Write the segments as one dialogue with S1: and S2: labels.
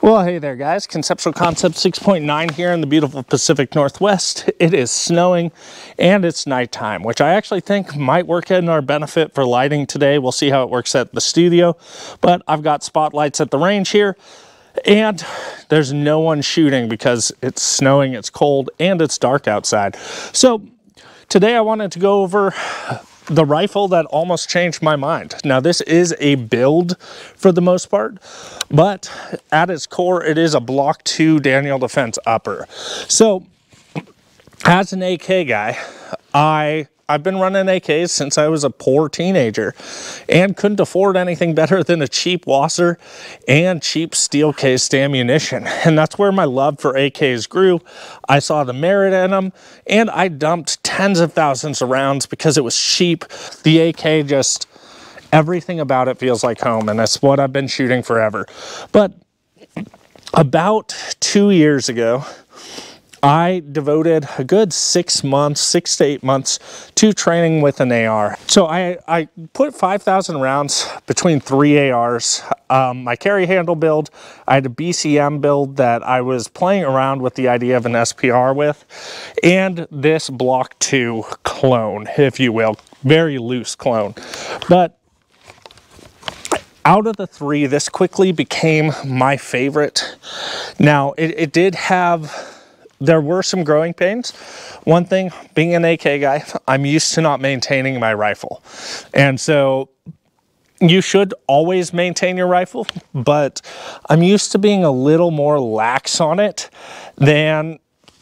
S1: Well, hey there guys, Conceptual Concept 6.9 here in the beautiful Pacific Northwest. It is snowing and it's nighttime, which I actually think might work in our benefit for lighting today. We'll see how it works at the studio, but I've got spotlights at the range here and there's no one shooting because it's snowing, it's cold, and it's dark outside. So today I wanted to go over the rifle that almost changed my mind. Now this is a build for the most part, but at its core it is a Block 2 Daniel Defense upper. So as an AK guy, I've been running AKs since I was a poor teenager and couldn't afford anything better than a cheap Wasser and cheap steel cased ammunition. And that's where my love for AKs grew. I saw the merit in them and I dumped tens of thousands of rounds because it was cheap. The AK just, everything about it feels like home, and that's what I've been shooting forever. But about 2 years ago, I devoted a good 6 to 8 months to training with an AR. So I put 5,000 rounds between 3 ARs. My carry handle build, I had a BCM build that I was playing around with the idea of an SPR with, and this Block 2 clone, if you will, very loose clone. But out of the three, this quickly became my favorite. Now, it did have, there were some growing pains. One thing, being an AK guy, I'm used to not maintaining my rifle. And so you should always maintain your rifle, but I'm used to being a little more lax on it than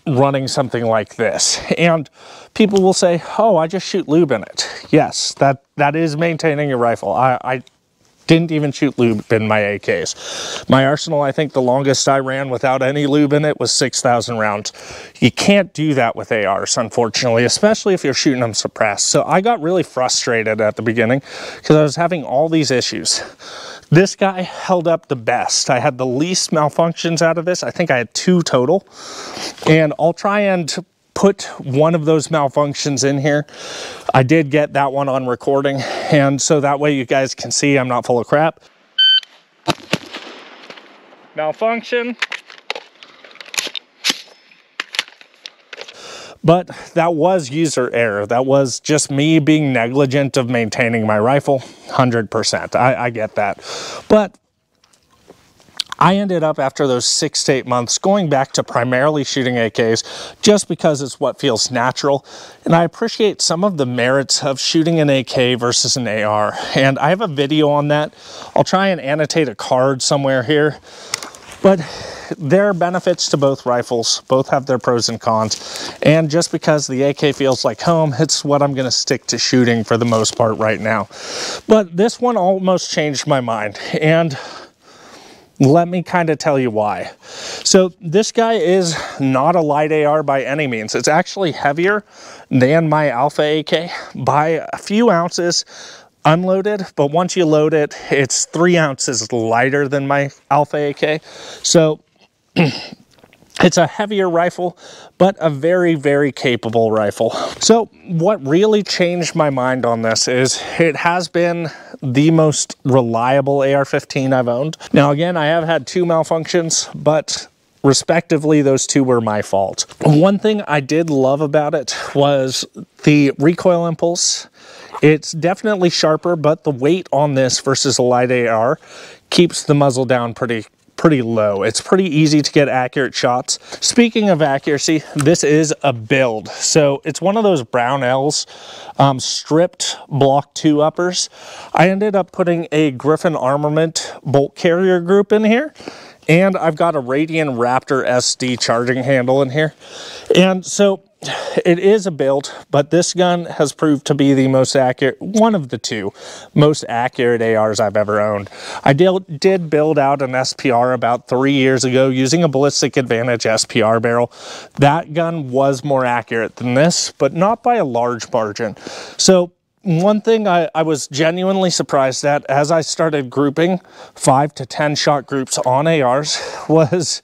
S1: running something like this. And people will say, oh, I just shoot lube in it. Yes, that is maintaining your rifle. I didn't even shoot lube in my AKs. My arsenal, I think the longest I ran without any lube in it was 6,000 rounds. You can't do that with ARs, unfortunately, especially if you're shooting them suppressed. So I got really frustrated at the beginning because I was having all these issues. This guy held up the best. I had the least malfunctions out of this. I think I had 2 total. And I'll try and put one of those malfunctions in here. I did get that one on recording, and so that way you guys can see I'm not full of crap. Malfunction. But that was user error. That was just me being negligent of maintaining my rifle. 100%. I get that. But I ended up, after those 6 to 8 months, going back to primarily shooting AKs just because it's what feels natural. And I appreciate some of the merits of shooting an AK versus an AR. And I have a video on that. I'll try and annotate a card somewhere here. But there are benefits to both rifles. Both have their pros and cons. And just because the AK feels like home, it's what I'm going to stick to shooting for the most part right now. But this one almost changed my mind. And let me kind of tell you why. So this guy is not a light AR by any means. It's actually heavier than my Alpha AK by a few ounces unloaded, but once you load it, it's 3 ounces lighter than my Alpha AK. So it's a heavier rifle, but a very, very capable rifle. So what really changed my mind on this is it has been the most reliable AR-15 I've owned. Now again, I have had 2 malfunctions, but respectively, those 2 were my fault. One thing I did love about it was the recoil impulse. It's definitely sharper, but the weight on this versus a light AR keeps the muzzle down pretty low. It's pretty easy to get accurate shots. Speaking of accuracy, this is a build. So it's one of those Brownells stripped Block 2 uppers. I ended up putting a Griffin Armament bolt carrier group in here, and I've got a Radian Raptor SD charging handle in here. And so it is a build, but this gun has proved to be the most accurate, one of the 2 most accurate ARs I've ever owned. I did build out an SPR about 3 years ago using a Ballistic Advantage SPR barrel. That gun was more accurate than this, but not by a large margin. So one thing I was genuinely surprised at as I started grouping 5 to 10 shot groups on ARs was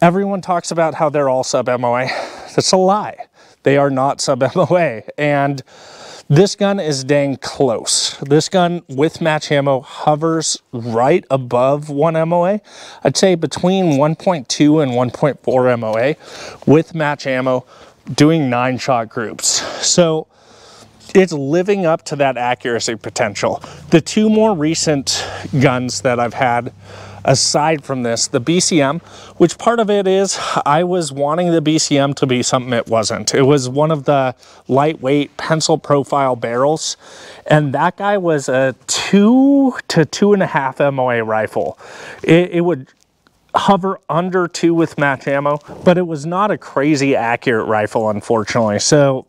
S1: everyone talks about how they're all sub-MOA. That's a lie. They are not sub-MOA. And This gun is dang close. This gun with match ammo hovers right above 1 MOA. I'd say between 1.2 and 1.4 MOA with match ammo, doing 9-shot groups. So it's living up to that accuracy potential. The two more recent guns that I've had, aside from this, the BCM, which part of it is I was wanting the BCM to be something it wasn't. It was one of the lightweight pencil profile barrels, and that guy was a 2 to 2.5 MOA rifle. It would hover under 2 with match ammo, but it was not a crazy accurate rifle, unfortunately. So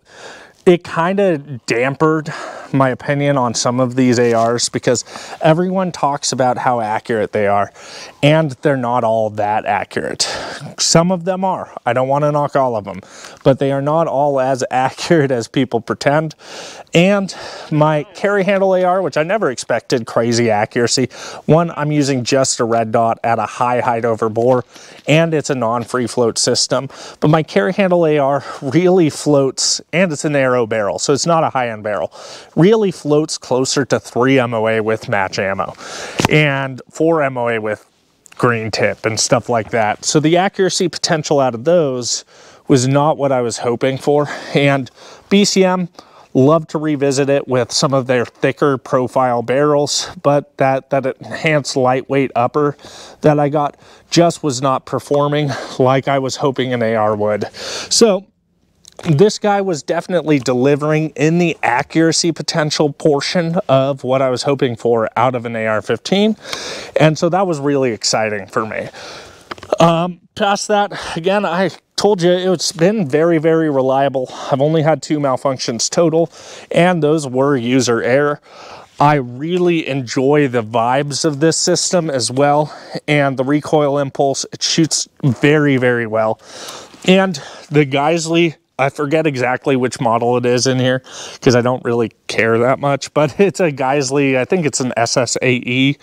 S1: it kind of dampened my opinion on some of these ARs, because everyone talks about how accurate they are, and they're not all that accurate. Some of them are. I don't want to knock all of them, but they are not all as accurate as people pretend. And my carry handle AR, which I never expected crazy accuracy. One, I'm using just a red dot at a high height over bore, and it's a non-free float system. But my carry handle AR really floats, and it's an arrow barrel, so it's not a high-end barrel. Really floats closer to 3 MOA with match ammo and 4 MOA with green tip and stuff like that. So the accuracy potential out of those was not what I was hoping for. And BCM, love to revisit it with some of their thicker profile barrels, but that enhanced lightweight upper that I got just was not performing like I was hoping an AR would. So this guy was definitely delivering in the accuracy potential portion of what I was hoping for out of an AR-15. And so that was really exciting for me. Past that, again, I told you it's been very, very reliable. I've only had 2 malfunctions total, and those were user error. I really enjoy the vibes of this system as well, and the recoil impulse, it shoots very, very well. And the Geisley, I forget exactly which model it is in here because I don't really care that much, but it's a Geisley, I think it's an SSAE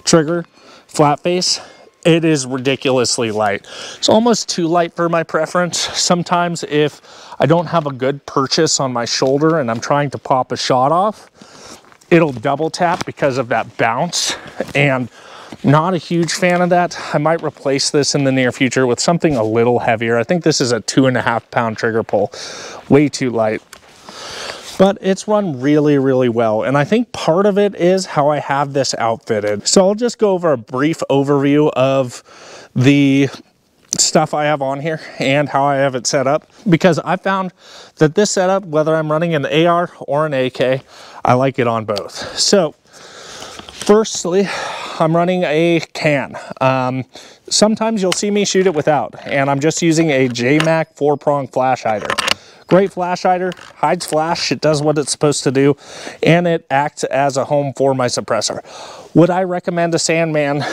S1: trigger, flat face. It is ridiculously light. It's almost too light for my preference. Sometimes if I don't have a good purchase on my shoulder and I'm trying to pop a shot off, it'll double tap because of that bounce, and not a huge fan of that. I might replace this in the near future with something a little heavier. I think this is a 2.5 pound trigger pull, way too light. But it's run really, really well. And I think part of it is how I have this outfitted. So I'll just go over a brief overview of the stuff I have on here and how I have it set up, because I found that this setup, whether I'm running an AR or an AK, I like it on both. So firstly, I'm running a can. Sometimes you'll see me shoot it without, and I'm just using a JMac 4-prong flash hider. Great flash hider, hides flash, it does what it's supposed to do, and it acts as a home for my suppressor. Would I recommend a Sandman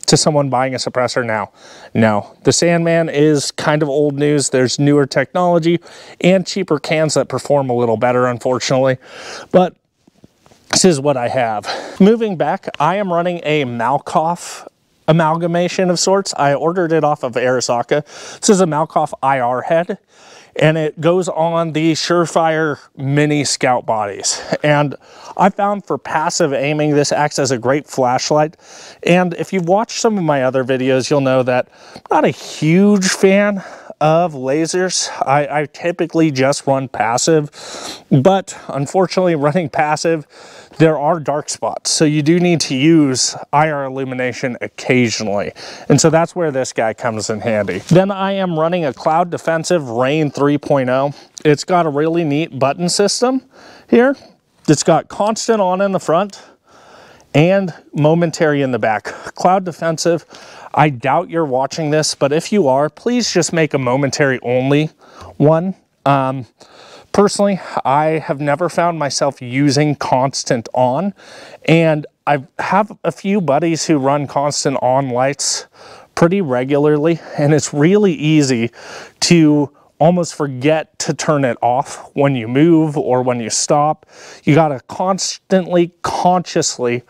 S1: to someone buying a suppressor now? No. The Sandman is kind of old news. There's newer technology and cheaper cans that perform a little better, unfortunately. But this is what I have. Moving back, I am running a Malkoff amalgamation of sorts. I ordered it off of Arasaka. This is a Malkoff IR head, and it goes on the Surefire mini scout bodies. And I found for passive aiming, this acts as a great flashlight. And if you've watched some of my other videos, you'll know that I'm not a huge fan of lasers. I typically just run passive, but unfortunately running passive, there are dark spots. So you do need to use IR illumination occasionally. And so that's where this guy comes in handy. Then I am running a Cloud Defensive Rain 3.0. It's got a really neat button system here. It's got constant on in the front and momentary in the back. Cloud Defensive, I doubt you're watching this, but if you are, please just make a momentary only one. Personally, I have never found myself using constant on, and I have a few buddies who run constant on lights pretty regularly, and it's really easy to almost forget to turn it off when you move or when you stop. You gotta constantly, consciously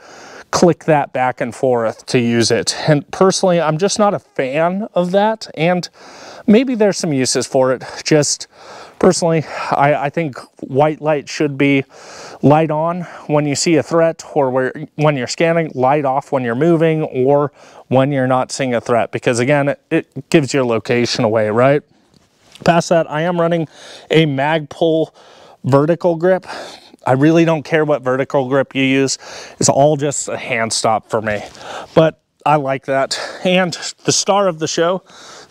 S1: click that back and forth to use it. And personally, I'm just not a fan of that. And maybe there's some uses for it. Just personally, I think white light should be light on when you see a threat, or when you're scanning, light off when you're moving, or when you're not seeing a threat, because again, it gives your location away, right? Past that, I am running a Magpul vertical grip. I really don't care what vertical grip you use. It's all just a hand stop for me. But I like that. And the star of the show,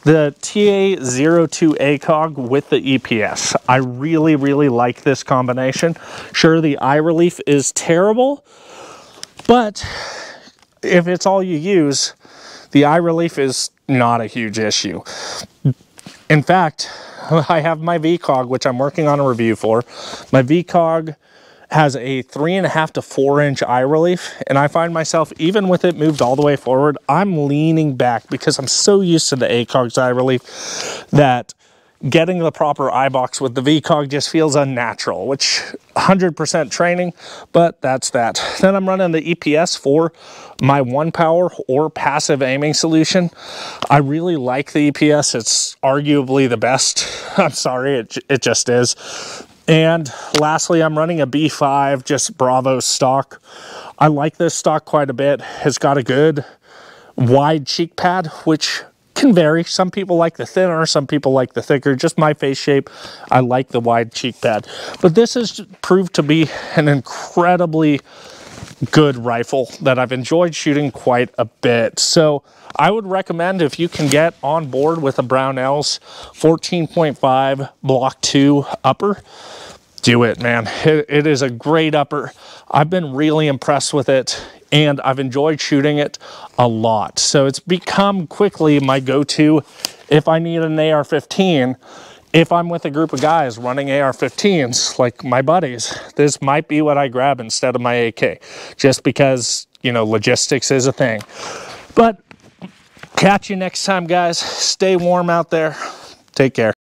S1: the TA02 ACOG with the EPS. I really, really like this combination. Sure, the eye relief is terrible, but if it's all you use, the eye relief is not a huge issue. In fact, I have my VCOG, which I'm working on a review for. My VCOG has a 3.5 to 4 inch eye relief, and I find myself, even with it moved all the way forward, I'm leaning back because I'm so used to the ACOG's eye relief that getting the proper eye box with the VCOG just feels unnatural, which 100% training, but that's that. Then I'm running the EPS for my 1-power or passive aiming solution. I really like the EPS. It's arguably the best. I'm sorry, it just is. And lastly, I'm running a B5, just Bravo stock. I like this stock quite a bit. It's got a good wide cheek pad, which can vary. Some people like the thinner, some people like the thicker. Just my face shape, I like the wide cheek pad. But this has proved to be an incredibly good rifle that I've enjoyed shooting quite a bit. So I would recommend, if you can get on board with a Brownells 14.5 Block 2 upper, do it, man. It is a great upper. I've been really impressed with it, and I've enjoyed shooting it a lot. So it's become quickly my go-to if I need an AR-15. If I'm with a group of guys running AR-15s, like my buddies, this might be what I grab instead of my AK, just because, you know, logistics is a thing. But catch you next time, guys. Stay warm out there. Take care.